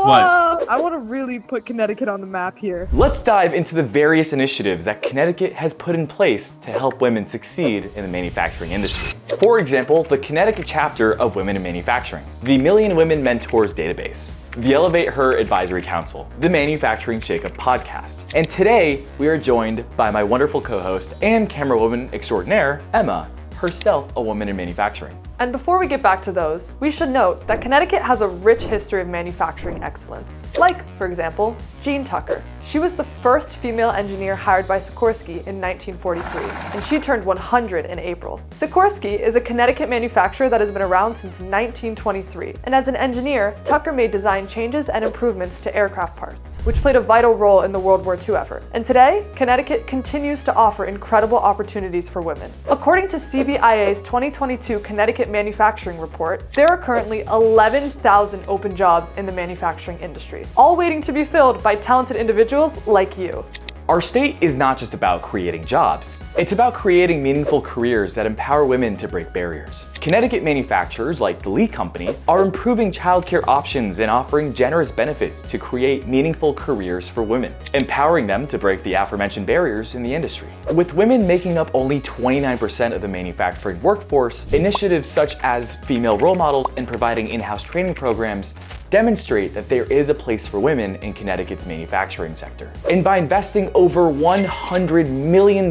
What? I want to really put Connecticut on the map here. Let's dive into the various initiatives that Connecticut has put in place to help women succeed in the manufacturing industry. For example, the Connecticut chapter of Women in Manufacturing, the Million Women Mentors Database, the Elevate Her Advisory Council, the Manufacturing Shakeup podcast. And today, we are joined by my wonderful co-host and camerawoman extraordinaire, Emma, herself a woman in manufacturing. And before we get back to those, we should note that Connecticut has a rich history of manufacturing excellence. Like, for example, Jean Tucker. She was the first female engineer hired by Sikorsky in 1943, and she turned 100 in April. Sikorsky is a Connecticut manufacturer that has been around since 1923, and as an engineer, Tucker made design changes and improvements to aircraft parts, which played a vital role in the World War II effort. And today, Connecticut continues to offer incredible opportunities for women. According to CBIA's 2022 Connecticut Manufacturing Report, there are currently 11,000 open jobs in the manufacturing industry, all waiting to be filled by talented individuals like you. Our state is not just about creating jobs. It's about creating meaningful careers that empower women to break barriers. Connecticut manufacturers like the Lee Company are improving childcare options and offering generous benefits to create meaningful careers for women, empowering them to break the aforementioned barriers in the industry. With women making up only 29% of the manufacturing workforce, initiatives such as female role models and providing in-house training programs demonstrate that there is a place for women in Connecticut's manufacturing sector. And by investing over $100 million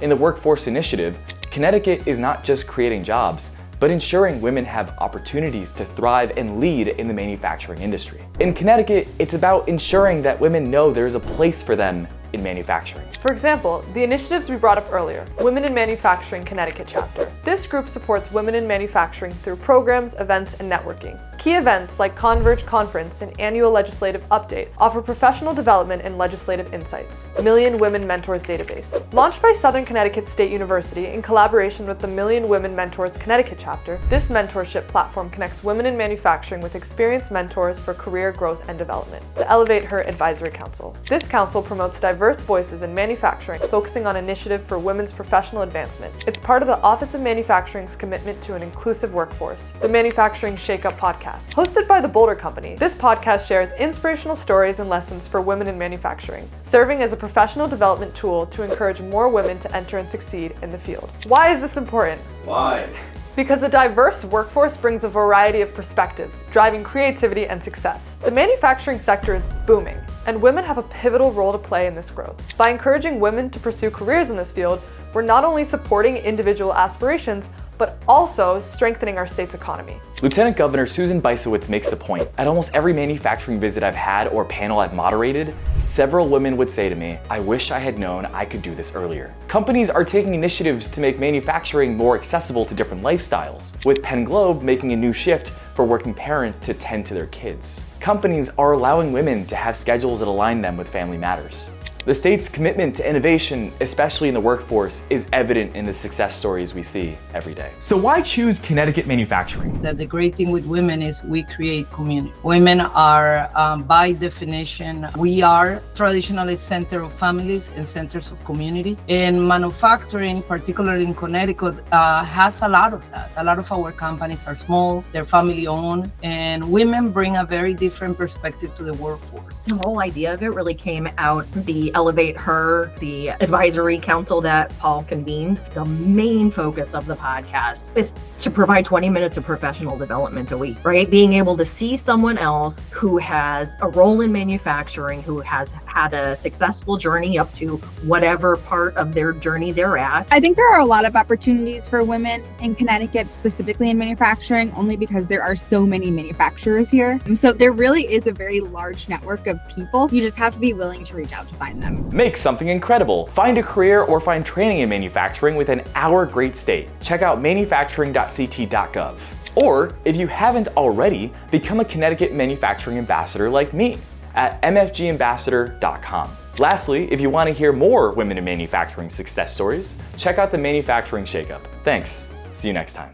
in the Workforce Initiative, Connecticut is not just creating jobs, but ensuring women have opportunities to thrive and lead in the manufacturing industry. In Connecticut, it's about ensuring that women know there's a place for them in manufacturing. For example, the initiatives we brought up earlier, Women in Manufacturing Connecticut chapter. This group supports women in manufacturing through programs, events, and networking. Key events like Converge Conference and Annual Legislative Update offer professional development and legislative insights. Million Women Mentors Database. Launched by Southern Connecticut State University in collaboration with the Million Women Mentors Connecticut chapter, this mentorship platform connects women in manufacturing with experienced mentors for career growth and development. The Elevate Her Advisory Council. This council promotes diverse voices in manufacturing, focusing on initiative for women's professional advancement. It's part of the Office of Manufacturing's commitment to an inclusive workforce. The Manufacturing Shakeup podcast. Hosted by the Boulder Company, this podcast shares inspirational stories and lessons for women in manufacturing, serving as a professional development tool to encourage more women to enter and succeed in the field. Why is this important? Why? Because a diverse workforce brings a variety of perspectives, driving creativity and success. The manufacturing sector is booming, and women have a pivotal role to play in this growth. By encouraging women to pursue careers in this field, we're not only supporting individual aspirations, but also strengthening our state's economy. Lieutenant Governor Susan Bysowitz makes the point. At almost every manufacturing visit I've had or panel I've moderated, several women would say to me, "I wish I had known I could do this earlier." Companies are taking initiatives to make manufacturing more accessible to different lifestyles, with Penn Globe making a new shift for working parents to tend to their kids. Companies are allowing women to have schedules that align them with family matters. The state's commitment to innovation, especially in the workforce, is evident in the success stories we see every day. So why choose Connecticut manufacturing? That the great thing with women is we create community. Women are, by definition, we are traditionally center of families and centers of community. And manufacturing, particularly in Connecticut, has a lot of that. A lot of our companies are small, they're family owned, and women bring a very different perspective to the workforce. The whole idea of it really came out the Elevate Her, the advisory council that Paul convened. The main focus of the podcast is to provide 20 minutes of professional development a week, right? Being able to see someone else who has a role in manufacturing, who has had a successful journey up to whatever part of their journey they're at. I think there are a lot of opportunities for women in Connecticut, specifically in manufacturing, only because there are so many manufacturers here. So there really is a very large network of people. You just have to be willing to reach out to find them. Make something incredible. Find a career or find training in manufacturing within our great state. Check out manufacturing.ct.gov. Or, if you haven't already, become a Connecticut manufacturing ambassador like me at mfgambassador.com. Lastly, if you want to hear more women in manufacturing success stories, check out the Manufacturing Shakeup. Thanks. See you next time.